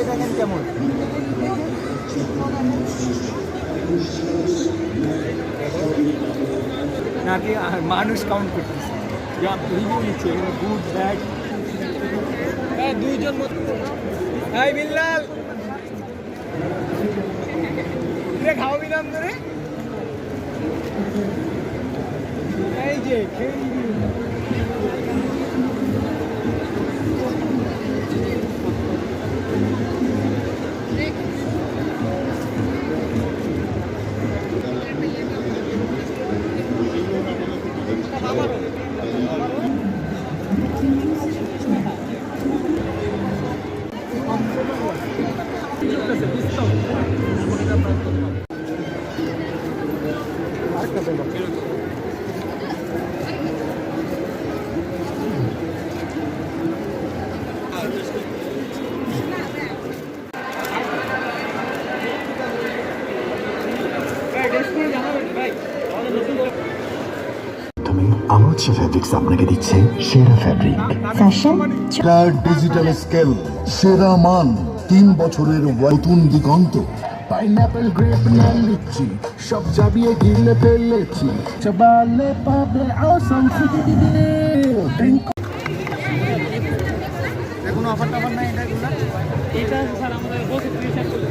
দেখেন কেমন নাকি মানুষ কাউন্ট করতেছে রিভিউ নিচ্ছে গুড ব্যাড। দুইজন হাই বিল্লাল খাওয়াবি নাম ধরে এই যে আমোদশা ফ্যাব্রিক্স আপনাকে দিচ্ছে সেরা ফ্যাব্রিক ফ্যাশন ডিজিটাল স্কেল সেরা মান 3 বছরের নতুন দিগন্ত পাইনাপেল গ্রেপ না লিচি সব জাবিয়ে গিলে ফেলেছি চবালে পাবে আসাম কোনো অফার টফার নাই এটা স্যার আমাদের বলছে 30 করে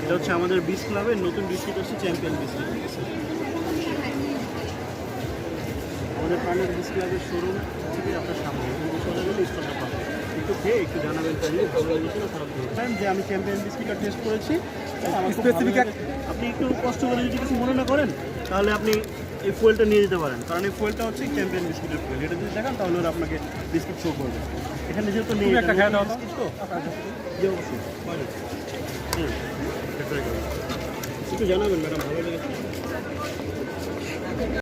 এটা হচ্ছে আমাদের বিস ক্লাবের নতুন বিস্কিট হচ্ছে চ্যাম্পিয়ন বিস্কিট। আমাদের প্রাণের বিস ক্লাবের শোরুম থেকে আপনার সামনে চলে গেলে স্টলটা পাবেন। একটু খেয়ে একটু জানাবেন তাহলে ভালো লেগেছে না খারাপ লেগেছে যে আমি চ্যাম্পিয়ন বিস্কিটটা টেস্ট করেছি। আমার স্পেসিফিক আপনি একটু কষ্ট করে যদি কিছু মনে না করেন তাহলে আপনি এই ফুয়েলটা নিয়ে যেতে পারেন, কারণ এই ফুয়েলটা হচ্ছে চ্যাম্পিয়ন বিস্কিটের ফুয়েল। এটা যদি দেখান তাহলে ওরা আপনাকে বিস্কিট শো করবে। এখানে যেহেতু নেই একটা খেয়ে দেওয়া বিস্কিট তো যে অবশ্যই একটু জানাবেন ম্যাডাম ভালো লেগেছে।